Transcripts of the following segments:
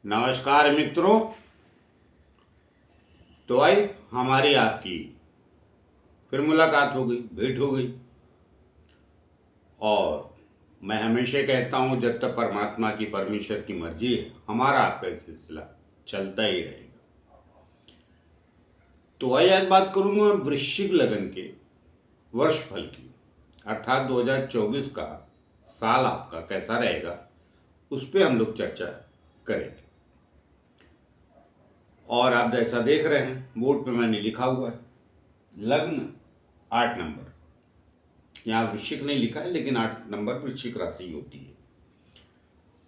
नमस्कार मित्रों। तो आई हमारी आपकी फिर मुलाकात हो गई, भेंट हो गई। और मैं हमेशा कहता हूँ जब तक परमात्मा की परमेश्वर की मर्जी है हमारा आपका ये सिलसिला चलता ही रहेगा। तो आई आज बात करूँगा वृश्चिक लगन के वर्ष फल की, अर्थात 2024 का साल आपका कैसा रहेगा उस पर हम लोग चर्चा करेंगे। और आप जैसा देख रहे हैं बोर्ड पे मैंने लिखा हुआ है लग्न 8 नंबर। यहाँ वृश्चिक नहीं लिखा है लेकिन 8 नंबर वृश्चिक राशि होती है,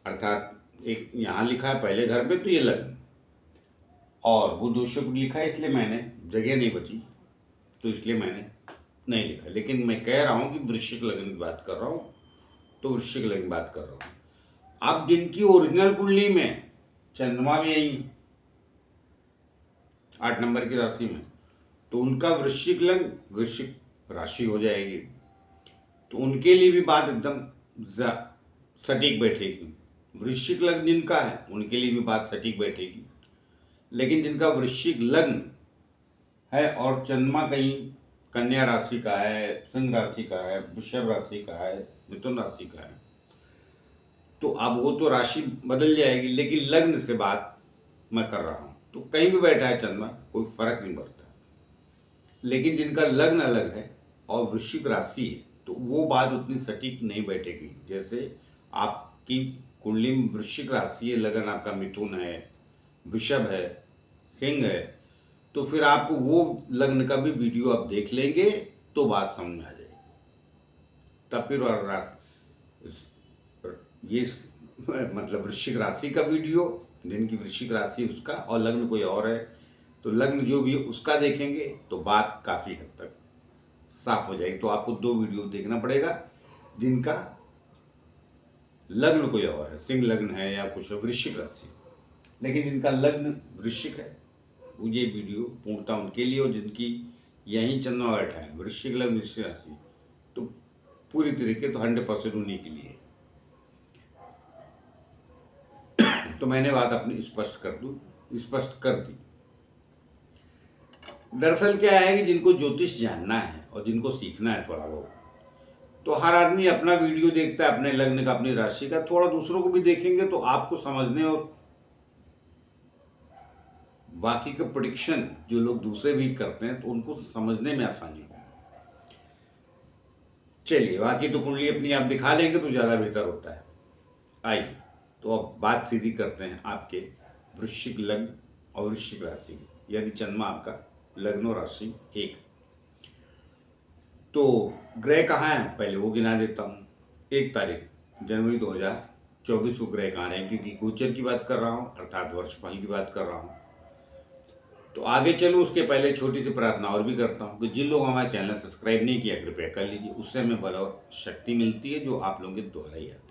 अर्थात एक यहाँ लिखा है पहले घर पे तो ये लग्न, और वो दो शुभ लिखा है इसलिए मैंने जगह नहीं बची तो इसलिए मैंने नहीं लिखा। लेकिन मैं कह रहा हूँ कि वृश्चिक लग्न की बात कर रहा हूँ तो वृश्चिक लग्न की बात कर रहा हूँ। अब जिनकी ओरिजिनल कुंडली में चंद्रमा भी यही 8 नंबर की राशि में, तो उनका वृश्चिक लग्न वृश्चिक राशि हो जाएगी, तो उनके लिए भी बात एकदम सटीक बैठेगी। वृश्चिक लग्न जिनका है उनके लिए भी बात सटीक बैठेगी। लेकिन जिनका वृश्चिक लग्न है और चंद्रमा कहीं कन्या राशि का है, सिंह राशि का है, वृषभ राशि का है, मिथुन राशि का है, तो अब वो तो राशि बदल जाएगी, लेकिन लग्न से बात मैं कर रहा हूँ। तो कहीं भी बैठा है चंद्रमा कोई फर्क नहीं पड़ता। लेकिन जिनका लग्न अलग है और वृश्चिक राशि है तो वो बात उतनी सटीक नहीं बैठेगी। जैसे आपकी कुंडली में वृश्चिक राशि है, लगन आपका मिथुन है, वृषभ है, सिंह है, तो फिर आपको वो लग्न का भी वीडियो आप देख लेंगे तो बात समझ में आ जाएगी। तब फिर ये मतलब वृश्चिक राशि का वीडियो, जिनकी वृश्चिक राशि उसका और लग्न कोई और है तो लग्न जो भी है उसका देखेंगे तो बात काफ़ी हद तक साफ हो जाएगी। तो आपको दो वीडियो देखना पड़ेगा, जिनका लग्न कोई और है, सिंह लग्न है या कुछ वृश्चिक राशि, लेकिन जिनका लग्न वृश्चिक है वो ये वीडियो पूर्णतः उनके लिए, और जिनकी यहीं चंद्रमा बैठा है वृश्चिक लग्न वृश्चिक राशि तो पूरी तरीके तो 100% उन्हीं के लिए। तो मैंने बात अपनी स्पष्ट कर दी। दरअसल क्या है कि जिनको ज्योतिष जानना है और जिनको सीखना है थोड़ा बहुत, तो हर आदमी अपना वीडियो देखता है अपने लग्न का, अपनी राशि का, थोड़ा दूसरों को भी देखेंगे तो आपको समझने और बाकी का प्रेडिक्शन जो लोग दूसरे भी करते हैं तो उनको समझने में आसानी होगी। चलिए, बाकी तो कुंडली अपनी आप दिखा लेंगे तो ज़्यादा बेहतर होता है। आइए तो अब बात सीधी करते हैं आपके वृश्चिक लग्न और वृश्चिक राशि की। यदि चंद्रमा आपका लग्न और राशि एक, तो ग्रह कहाँ हैं पहले वो गिना देता हूँ। 1 तारीख जनवरी 2024 को ग्रह कहाँ रहे, क्योंकि गोचर की बात कर रहा हूँ अर्थात वर्षफल की बात कर रहा हूँ। तो आगे चलूँ उसके पहले छोटी सी प्रार्थना और भी करता हूँ कि जिन लोगों हमारे चैनल सब्सक्राइब नहीं किया कृपया कर लीजिए, उससे हमें बल और शक्ति मिलती है जो आप लोगों के द्वारा ही आती है।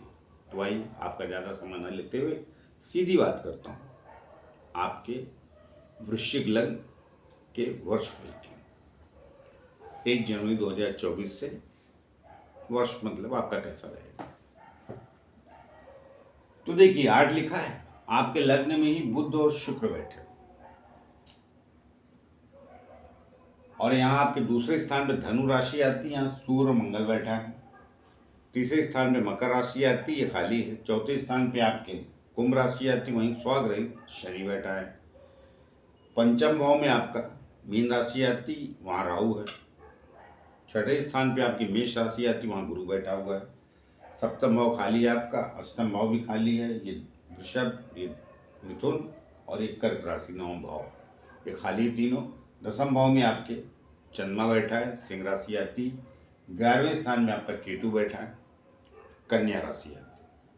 तो आइए आपका ज़्यादा समय न लेते हुए सीधी बात करता हूँ आपके वृश्चिक लग्न के वर्षफल की। 1 जनवरी 2024 से वर्ष मतलब आपका कैसा रहेगा। तो देखिए 8 लिखा है, आपके लग्न में ही बुध और शुक्र बैठे, और यहाँ आपके दूसरे स्थान पे धनु राशि आती है, यहाँ सूर्य मंगल बैठा है। तीसरे स्थान पे मकर राशि आती है, ये खाली है। चौथे स्थान पे आपके कुंभ राशि आती है, वहीं स्वाग्रहित शनि बैठा है। पंचम भाव में आपका मीन राशि आती, वहाँ राहु है। छठे स्थान पे आपकी मेष राशि आती, वहाँ गुरु बैठा हुआ है। सप्तम भाव खाली है आपका, अष्टम भाव भी खाली है, ये वृषभ, ये मिथुन और ये कर्क राशि 9 भाव, ये खाली तीनों। दसम भाव में आपके चंद्रमा बैठा है, सिंह राशि आती। 11वें स्थान में आपका केतु बैठा है, कन्या राशि आती।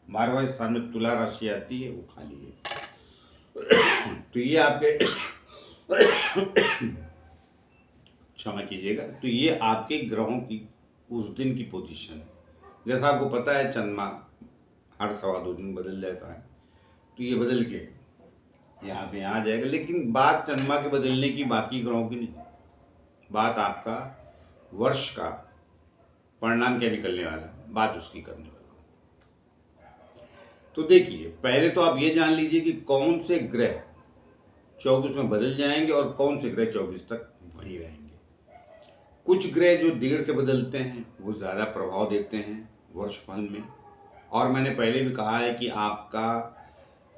12वें स्थान में तुला राशि आती है, वो खाली है। तो ये आपके क्षमा कीजिएगा, तो ये आपके ग्रहों की उस दिन की पोजीशन है। जैसा आपको पता है चंद्रमा हर 2.25 दिन बदल जाता है, तो ये बदल के यहाँ से यहाँ जाएगा। लेकिन बात चंद्रमा के बदलने की बाकी ग्रहों की नहीं, बात आपका वर्ष का परिणाम क्या निकलने वाला है, बात उसकी करने वाला। तो देखिए, पहले तो आप ये जान लीजिए कि कौन से ग्रह 24 में बदल जाएंगे और कौन से ग्रह 24 तक वहीं रहेंगे। कुछ ग्रह जो देर से बदलते हैं वो ज़्यादा प्रभाव देते हैं वर्षफल में। और मैंने पहले भी कहा है कि आपका,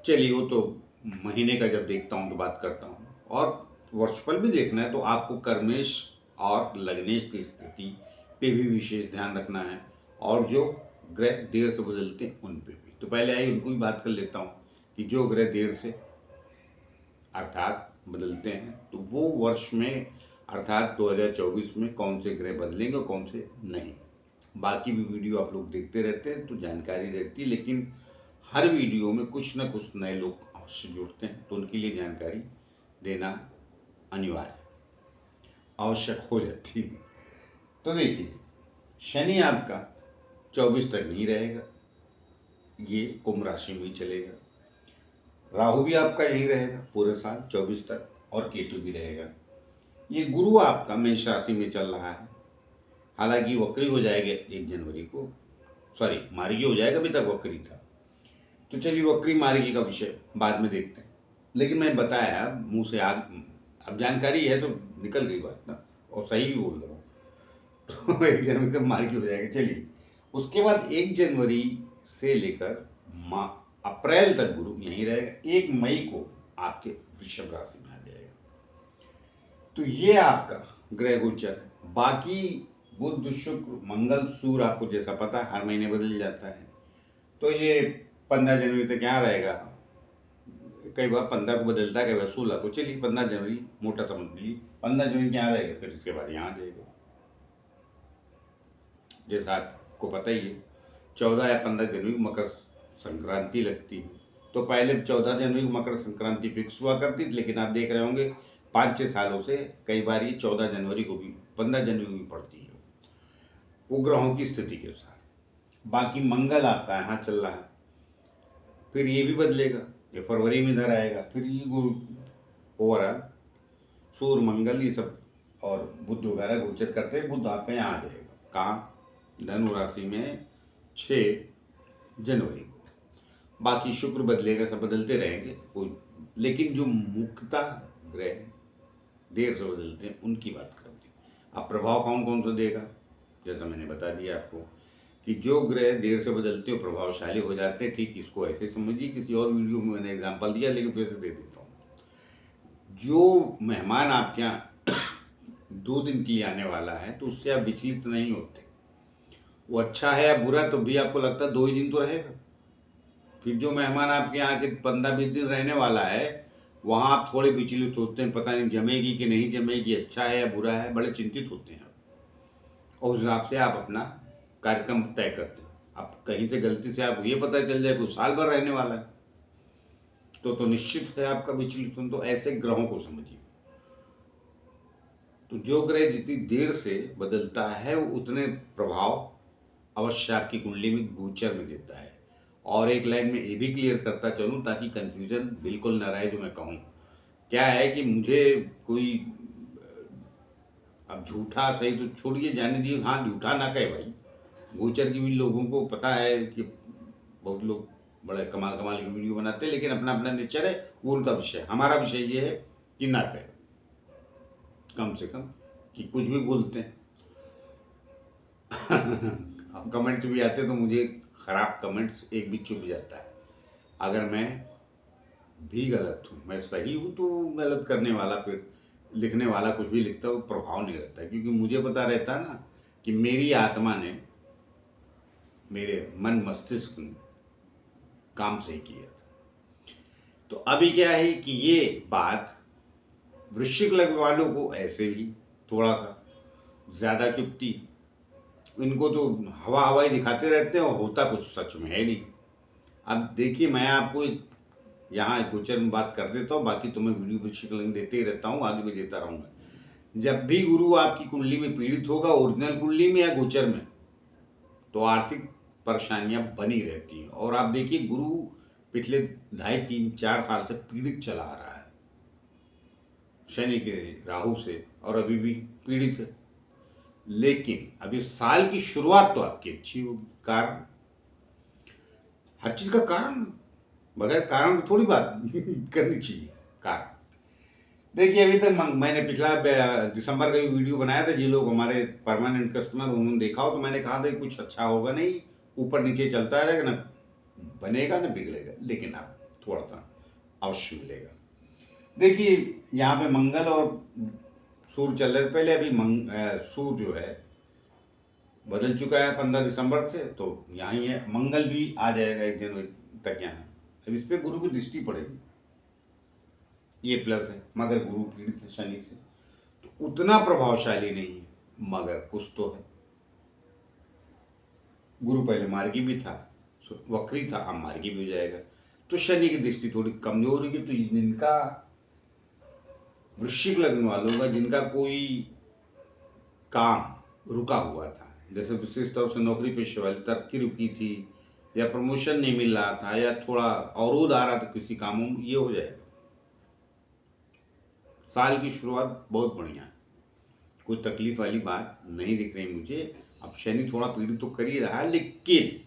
चलिए वो तो महीने का जब देखता हूँ तो बात करता हूँ, और वर्षफल भी देखना है तो आपको कर्मेश और लग्नेश की स्थिति पे भी विशेष ध्यान रखना है, और जो ग्रह देर से बदलते हैं उन पे भी। तो पहले आइए उनको भी बात कर लेता हूँ कि जो ग्रह देर से अर्थात बदलते हैं तो वो वर्ष में अर्थात 2024 में कौन से ग्रह बदलेंगे और कौन से नहीं। बाकी भी वीडियो आप लोग देखते रहते हैं तो जानकारी रहती है, लेकिन हर वीडियो में कुछ ना कुछ नए लोग अवश्य जुड़ते हैं, तो उनके लिए जानकारी देना अनिवार्य आवश्यक हो जाती है। तो देखिए, शनि आपका 24 तक नहीं रहेगा, ये कुंभ राशि में ही चलेगा। राहु भी आपका यही रहेगा पूरे साल 24 तक, और केतु भी रहेगा। ये गुरु आपका मेष राशि में चल रहा है, हालांकि वक्री हो जाएगा 1 जनवरी को, सॉरी मार्गी हो जाएगा, अभी तक वक्री था। तो चलिए वक्री मार्गी का विषय बाद में देखते हैं, लेकिन मैं बताया मुंह से आग, अब जानकारी है तो निकल गई बात ना, और सही भी बोल रहा हूँ। तो 1 जनवरी तक मार्गी हो जाएगा। चलिए उसके बाद 1 जनवरी से लेकर अप्रैल तक गुरु यहीं रहेगा। 1 मई को आपके वृषभ राशि में आ जाएगा। तो ये आपका ग्रह गोचर है। बाकी बुध शुक्र मंगल सूर्य आपको जैसा पता है हर महीने बदल जाता है, तो ये 15 जनवरी तक यहाँ रहेगा। कई बार 15 को बदलता है, कई बार 16 को। चलिए 15 जनवरी मोटा समझ लीजिए, 15 जनवरी यहाँ रहेगा, फिर इसके बाद यहाँ आ जाएगा। जैसा आपको पता ही है 14 या 15 जनवरी को मकर संक्रांति लगती है। तो पहले 14 जनवरी को मकर संक्रांति फिक्स हुआ करती थी, लेकिन आप देख रहे होंगे 5-6 सालों से कई बार ये 14 जनवरी को भी 15 जनवरी को भी पड़ती है, वो ग्रहों की स्थिति के अनुसार। बाकी मंगल आपका यहाँ चल रहा है, फिर ये भी बदलेगा, ये फरवरी में इधर आएगा, फिर ये ओवरऑल सूर्य मंगल ये सब और बुध वगैरह गोचर करते हैं। बुध आपका यहाँ आ जाएगा कहाँ, धनु राशि में 6 जनवरी को। बाकी शुक्र बदलेगा, सब बदलते रहेंगे कोई, लेकिन जो मुख्यतः ग्रह देर से बदलते हैं उनकी बात करते हैं। अब प्रभाव कौन कौन सा देगा, जैसा मैंने बता दिया आपको कि जो ग्रह देर से बदलते हो प्रभावशाली हो जाते हैं। ठीक इसको ऐसे समझिए, किसी और वीडियो में मैंने एग्जांपल दिया, लेकिन फिर से दे देता हूँ। जो मेहमान आपके यहाँ 2 दिन के लिए आने वाला है तो उससे आप विचलित नहीं होते। वो अच्छा है या बुरा तो भी आपको लगता है 2 ही दिन तो रहेगा। फिर जो मेहमान आपके यहाँ के 15-20 दिन रहने वाला है, वहाँ आप थोड़े विचलित होते हैं, पता नहीं जमेगी कि नहीं जमेगी, अच्छा है या बुरा है, बड़े चिंतित होते हैं आप, और उस हिसाब से आप अपना कार्यक्रम तय करते हैं। अब कहीं से गलती से आप ये पता चल जाए कुछ साल भर रहने वाला है तो निश्चित है आपका विचलित। तो ऐसे ग्रहों को समझिए। तो जो ग्रह जितनी देर से बदलता है वो उतने प्रभाव अवश्य आपकी कुंडली में गोचर में देता है। और एक लाइन में ये भी क्लियर करता चलूँ ताकि कंफ्यूजन बिल्कुल न रहे, जो मैं कहूँ क्या है कि मुझे कोई, अब झूठा सही तो छोड़िए, जाने दीजिए, हाँ झूठा ना कहे भाई, गोचर की भी लोगों को पता है कि बहुत लोग बड़े कमाल कमाल की वीडियो बनाते हैं, लेकिन अपना अपना नेचर है, वो उनका विषय। हमारा विषय ये है कि ना कहे, कम से कम कि कुछ भी बोलते हैं। अब कमेंट्स भी आते तो मुझे खराब कमेंट्स एक भी चुभ जाता है। अगर मैं भी गलत हूँ, मैं सही हूँ तो गलत करने वाला, फिर लिखने वाला कुछ भी लिखता है वो प्रभाव नहीं रहता, क्योंकि मुझे पता रहता है ना कि मेरी आत्मा ने, मेरे मन मस्तिष्क ने काम सही किया था। तो अभी क्या है कि ये बात वृश्चिक लग्न वालों को ऐसे भी थोड़ा सा ज़्यादा चुभती, इनको तो हवा हवाई दिखाते रहते हैं और होता कुछ सच में है नहीं। अब देखिए, मैं आपको यहाँ गोचर में बात कर देता हूँ, बाकी तो मैं वीडियो वृश्चिक लग्न देते ही रहता हूँ, आगे भी देता रहूँगा। जब भी गुरु आपकी कुंडली में पीड़ित होगा, ओरिजिनल कुंडली में या गोचर में, तो आर्थिक परेशानियां बनी रहती हैं। और आप देखिए गुरु पिछले 2.5-3-4 साल से पीड़ित चला आ रहा है शनि के राहु से, और अभी भी पीड़ित है। लेकिन अभी साल की शुरुआत तो आपकी अच्छी होगी। कारण हर चीज़ का कारण, बगैर कारण थोड़ी बात करनी चाहिए। कारण देखिए, अभी तक मैंने पिछला दिसंबर का भी वीडियो बनाया था। जिन लोग हमारे परमानेंट कस्टमर उन्होंने देखा हो तो मैंने कहा था कि कुछ अच्छा होगा नहीं, ऊपर नीचे चलता रहेगा, ना बनेगा ना बिगड़ेगा, लेकिन अब थोड़ा सा अवश्य मिलेगा। देखिए, यहाँ पे मंगल और सूर्य चल रहे थे पहले। अभी सूर्य जो है बदल चुका है 15 दिसंबर से, तो यहाँ ही है। मंगल भी आ जाएगा 1 जनवरी तक यहाँ। अब इस पे गुरु की दृष्टि पड़ेगी, ये प्लस है। मगर गुरु पीड़ित है शनि से, तो उतना प्रभावशाली नहीं है, मगर कुछ तो है। गुरु पहले मार्गी भी था, वक्री था, अब मार्गी भी हो जाएगा। तो शनि की दृष्टि थोड़ी कमजोर होगी। तो जिनका वृश्चिक लग्न वालों का, जिनका कोई काम रुका हुआ था, जैसे विशेष तौर से नौकरी पेशे वाली तरक्की रुकी थी, या प्रमोशन नहीं मिल रहा था, या थोड़ा अवरोध आ रहा था किसी कामों में, ये हो जाएगा। साल की शुरुआत बहुत बढ़िया है, कोई तकलीफ वाली बात नहीं दिख रही मुझे। अब शनि थोड़ा पीड़ित तो कर ही रहा है, लेकिन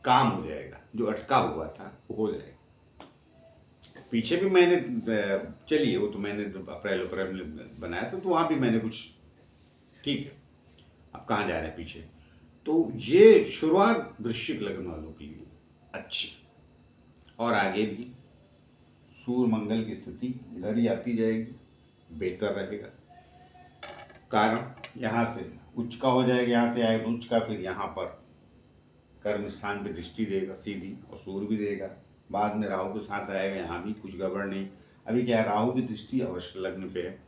काम हो जाएगा, जो अटका हुआ था वो हो जाएगा। पीछे भी मैंने चलिए, वो तो मैंने अप्रैल अप्रैल में बनाया था, तो वहाँ भी मैंने कुछ, ठीक है। अब कहाँ जा रहे हैं पीछे। तो ये शुरुआत वृश्चिक लग्न वालों के लिए अच्छी, और आगे भी सूर्य मंगल की स्थिति इधर ही आती जाएगी, बेहतर रहेगा। कारण यहाँ से उच्च का हो जाएगा, यहाँ से आएगा उच्च का, फिर यहाँ पर कर्म स्थान पे दृष्टि देगा सीधी, और सूर्य भी देगा। बाद में राहु के साथ आएगा, यहाँ भी कुछ गड़बड़ नहीं। अभी क्या है, राहु की दृष्टि अवश्य लग्न पे है।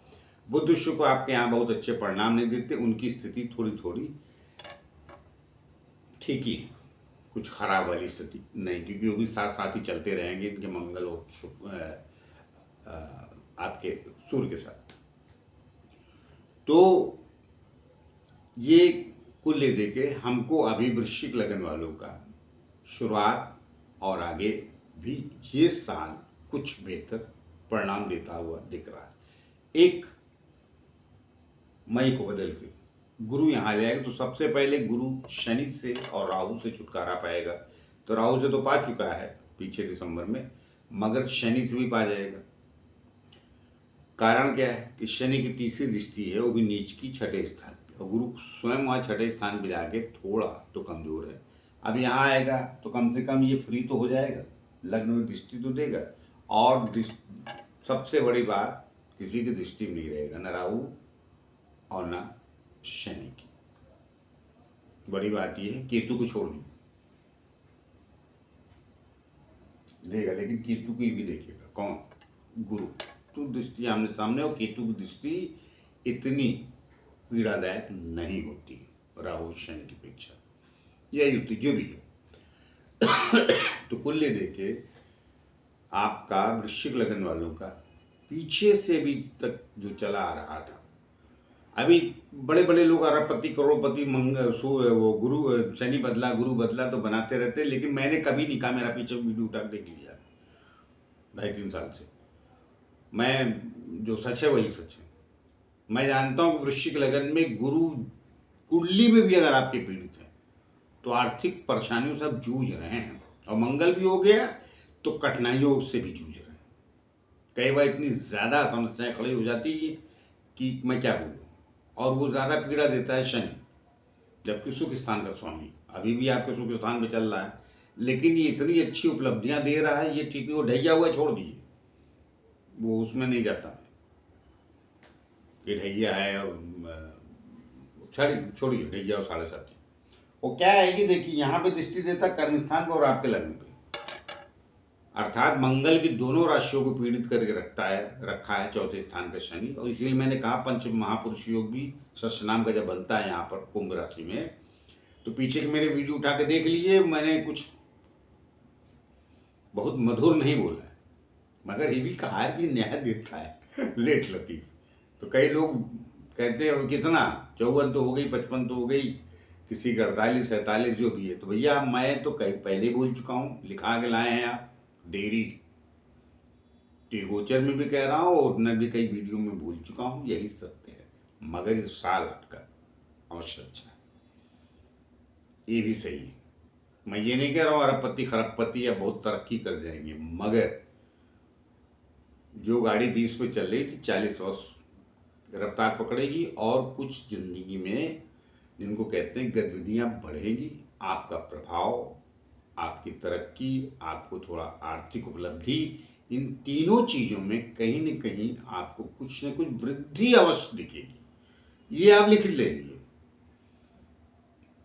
बुध शुक्र आपके यहाँ बहुत अच्छे परिणाम नहीं देते, उनकी स्थिति थोड़ी थोड़ी ठीक ही है, कुछ खराब वाली स्थिति नहीं, क्योंकि वो भी साथ साथ ही चलते रहेंगे इनके मंगल और आपके सूर्य के साथ। तो ये कुल ले दे के हमको अभी वृश्चिक लगन वालों का शुरुआत और आगे भी ये साल कुछ बेहतर परिणाम देता हुआ दिख रहा है। 1 मई को बदल के गुरु यहाँ आ जाएगा, तो सबसे पहले गुरु शनि से और राहु से छुटकारा पाएगा। तो राहु से तो पा चुका है पीछे दिसंबर में, मगर शनि से भी पा जाएगा। कारण क्या है कि शनि की तीसरी दृष्टि है, वो भी नीच की 6ठे स्थान पे, और गुरु स्वयं वहाँ 6ठे स्थान पे जाके थोड़ा तो कमजोर है। अब यहाँ आएगा तो कम से कम ये फ्री तो हो जाएगा, लग्न में दृष्टि तो देगा। और सबसे बड़ी बात, किसी की दृष्टि में नहीं रहेगा, न राहु और न शनि की। बड़ी बात ये है, केतु को छोड़ देगा, लेकिन केतु की भी देखिएगा। कौन? गुरु। तो दृष्टि आमने सामने, और केतु की दृष्टि इतनी पीड़ादायक नहीं होती राहु शनि की अपेक्षा, यही होती जो भी है। तो कुल ले देखे आपका वृश्चिक लगन वालों का पीछे से भी तक जो चला आ रहा था, अभी बड़े बड़े लोग अरबपति करोड़पति वो गुरु शनि बदला गुरु बदला तो बनाते रहते, लेकिन मैंने कभी नहीं कहा। मेरा पीछे वीडियो उठा देख लिया 2.5-3 साल से, मैं जो सच है वही सच है। मैं जानता हूँ वृश्चिक लगन में गुरु कुंडली में भी अगर आपके पीड़ित हैं तो आर्थिक परेशानियों से आप जूझ रहे हैं, और मंगल भी हो गया तो कठिनाइयों से भी जूझ रहे हैं। कई बार इतनी ज़्यादा समस्याएं खड़ी हो जाती है कि मैं क्या बोलूँ, और वो ज़्यादा पीड़ा देता है शनि, जबकि सुख स्थान का स्वामी अभी भी आपके सुख स्थान पे चल रहा है, लेकिन ये इतनी अच्छी उपलब्धियां दे रहा है, ये ठीक नहीं। वो ढैया हुआ छोड़ दीजिए, वो उसमें नहीं जाता कि ढैया है, और छोड़िए ढैया और 7.5। वो क्या है कि देखिए, यहाँ पे दृष्टि देता कर्म स्थान पर और आपके लग्न पे, अर्थात मंगल की दोनों राशियों को पीड़ित करके रखा है 4थे स्थान का शनि। और इसीलिए मैंने कहा पंच महापुरुष योग भी सस्नाम का जब बनता है यहाँ पर कुंभ राशि में, तो पीछे के मेरे वीडियो उठा के देख लीजिए, मैंने कुछ बहुत मधुर नहीं बोला है, मगर ये भी कहा है कि न्याय देता है लेट लतीफ। तो कई लोग कहते हैं कितना 54 तो हो गई, 55 तो हो गई, किसी का 48 47 जो भी है। तो भैया मैं तो कहीं पहले बोल चुका हूँ, लिखा के लाए हैं आप, देरी गोचर में भी कह रहा हूँ, और मैं भी कई वीडियो में बोल चुका हूँ, यही सत्य है। मगर इस साल आपका अवश्य अच्छा है, ये भी सही है। मैं ये नहीं कह रहा हूँ अरबपति खरबपति या बहुत तरक्की कर जाएंगे, मगर जो गाड़ी 20 पे चल रही थी 40 वर्ष रफ्तार पकड़ेगी और कुछ जिंदगी में जिनको कहते हैं गतिविधियां बढ़ेंगी। आपका प्रभाव, आपकी तरक्की, आपको थोड़ा आर्थिक उपलब्धि, इन तीनों चीज़ों में कहीं न कहीं आपको कुछ न कुछ वृद्धि अवश्य दिखेगी। ये आप लिख ले लीजिए,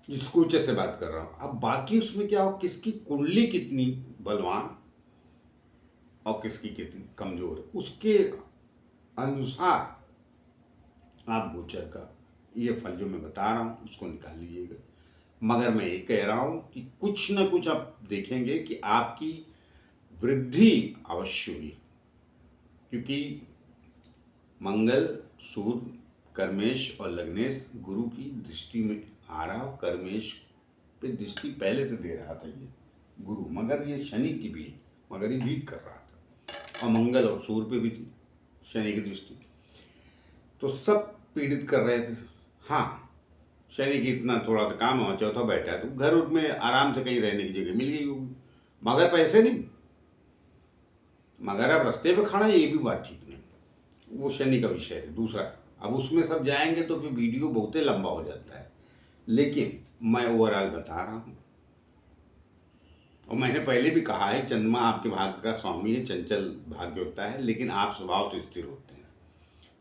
जिस कुछ से बात कर रहा हूँ। अब बाकी उसमें क्या हो, किसकी कुंडली कितनी बलवान और किसकी कितनी कमजोर है, उसके अनुसार आप गोचर का ये फल जो मैं बता रहा हूँ उसको निकाल लीजिएगा। मगर मैं ये कह रहा हूँ कि कुछ न कुछ आप देखेंगे कि आपकी वृद्धि अवश्य हुई, क्योंकि मंगल, सूर्य, कर्मेश और लग्नेश गुरु की दृष्टि में आ रहा, कर्मेश पे दृष्टि पहले से दे रहा था ये गुरु, मगर ये शनि की भी, मगर ये वीक कर रहा था, और मंगल और सूर्य पे भी थी शनि की दृष्टि, तो सब पीड़ित कर रहे थे। हाँ, शनि की इतना थोड़ा सा काम हो, चौथा बैठा है तो घर में आराम से कहीं रहने की जगह मिल गई होगी, मगर पैसे नहीं, मगर अब रास्ते पे खड़ा है, ये भी बात ठीक नहीं, वो शनि का विषय है दूसरा। अब उसमें सब जाएंगे तो फिर वीडियो बहुत ही लंबा हो जाता है, लेकिन मैं ओवरऑल बता रहा हूँ। और मैंने पहले भी कहा है, चंद्रमा आपके भाग्य का स्वामी है, चंचल भाग्य होता है, लेकिन आप स्वभाव से स्थिर होते हैं।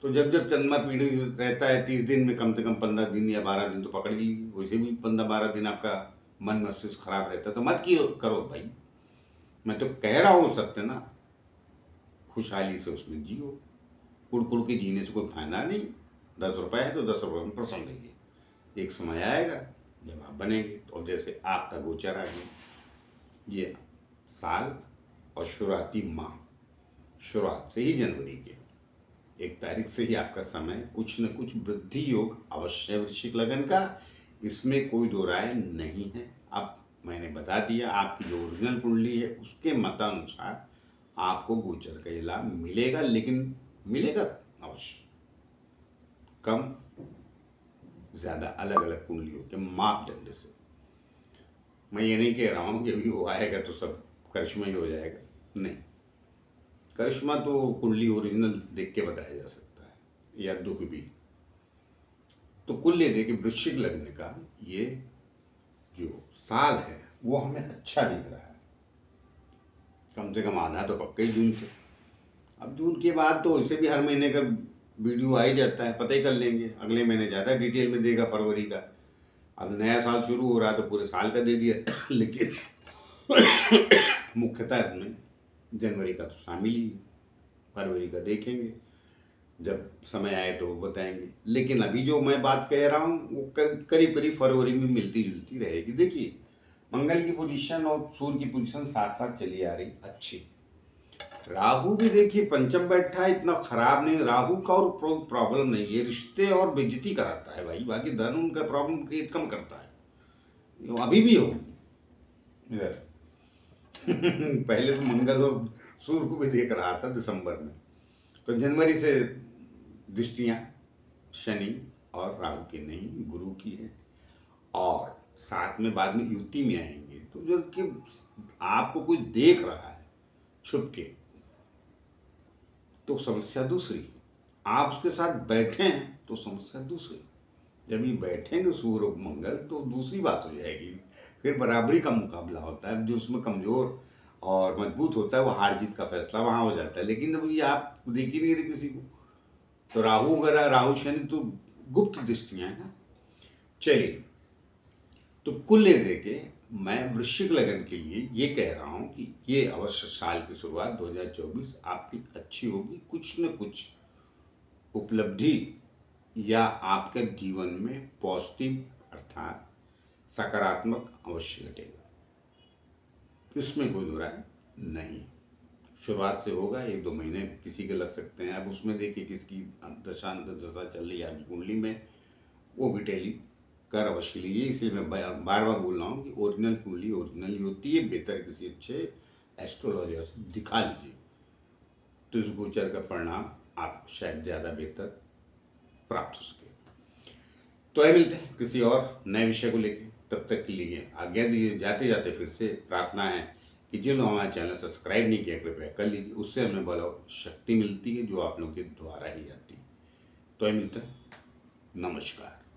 तो जब जब चंद्रमा पीड़ित रहता है 30 दिन में कम से कम 15 दिन या 12 दिन तो पकड़ लीजिए, वैसे भी 15-12 दिन आपका मन मस्तिष्क खराब रहता है, तो मत कियो करो भाई। मैं तो कह रहा हूँ सत्य ना, खुशहाली से उसमें जियो, कुड़ के जीने से कोई फायदा नहीं। 10 रुपए है तो 10 रुपए में प्रसन्न रहिए, एक समय आएगा जब आप बनेंगे। तो जैसे आपका गोचर आ गया, ये साल और शुरुआती माह, शुरुआत से ही जनवरी के 1 तारीख से ही आपका समय कुछ न कुछ वृद्धि योग अवश्य है वृश्चिक लगन का, इसमें कोई दो राय नहीं है। अब मैंने बता दिया, आपकी जो ओरिजिनल कुंडली है उसके मतानुसार आपको गोचर का ये लाभ मिलेगा, लेकिन मिलेगा अवश्य, कम ज़्यादा अलग अलग कुंडलियों के मापदंड से। मैं ये नहीं कह रहा हूँ कि अभी वो आएगा तो सब करिश्मा ही हो जाएगा, नहीं, करिश्मा तो कुंडली ओरिजिनल देख के बताया जा सकता है, या दुख भी। तो कुल ये देखिए, वृश्चिक लग्न का ये जो साल है वो हमें अच्छा दिख रहा है, कम से कम आधा तो पक्का ही जून के। अब जून के बाद तो वैसे भी हर महीने का वीडियो आ ही जाता है, पता ही कर लेंगे, अगले महीने ज़्यादा डिटेल में देगा फरवरी का। अब नया साल शुरू हो रहा है तो पूरे साल का दे दिया लेकिन मुख्यतः इसमें जनवरी का तो शामिल ही, फरवरी का देखेंगे जब समय आए तो बताएंगे। लेकिन अभी जो मैं बात कह रहा हूँ वो करीब करीब फरवरी में मिलती जुलती रहेगी। देखिए, मंगल की पोजीशन और सूर्य की पोजीशन साथ साथ चली आ रही अच्छी। राहु भी देखिए पंचम बैठा है, इतना खराब नहीं, राहु का और प्रॉब्लम नहीं है, रिश्ते और बेइज्जती कराता है भाई, बाकी धन उनका प्रॉब्लम क्रिएट कम करता है, अभी भी होगी इधर पहले तो मंगल और सूर्य को भी देख रहा था दिसंबर में, तो जनवरी से दृष्टियाँ शनि और राहु की नहीं, गुरु की है, और साथ में बाद में युति में आएंगे। तो जो कि आपको कोई देख रहा है छुप के तो समस्या दूसरी, आप उसके साथ बैठे हैं तो समस्या दूसरी। जब ये बैठेंगे सूर्य और मंगल तो दूसरी बात हो जाएगी, फिर बराबरी का मुकाबला होता है, जो उसमें कमजोर और मजबूत होता है वो हार जीत का फैसला वहाँ हो जाता है। लेकिन जब ये आप देख ही नहीं रहे किसी को, तो राहु वगैरह, राहु शनि तो गुप्त दृष्टियाँ हैं ना। चलिए, तो कुल ले देके मैं वृश्चिक लगन के लिए ये कह रहा हूँ कि ये अवश्य साल की शुरुआत 2024 आपकी अच्छी होगी, कुछ न कुछ उपलब्धि या आपके जीवन में पॉजिटिव अर्थात सकारात्मक अवश्य घटेगा, इसमें कोई दो राय नहीं। शुरुआत से होगा, 1-2 महीने किसी के लग सकते हैं। अब उसमें देखिए किसकी दशा चल रही है आपकी कुंडली में, वो भी टैली कर अवश्य लीजिए। इसलिए मैं बार बार बोल रहा हूँ कि ओरिजिनल कुंडली ओरिजिनल ही होती है, बेहतर किसी अच्छे एस्ट्रोलॉजर से दिखा लीजिए, तो इस गोचर का परिणाम आप शायद ज़्यादा बेहतर प्राप्त हो सके। तो आइए मिलते हैं किसी और नए विषय को लेकर। तब तक के लिए आज्ञा दीजिए। जाते जाते फिर से प्रार्थना है कि जिन लोगों ने हमारा चैनल सब्सक्राइब नहीं किया कृपया कर लीजिए, उससे हमें बल शक्ति मिलती है जो आप लोगों के द्वारा ही आती है। तो मिलता है, नमस्कार।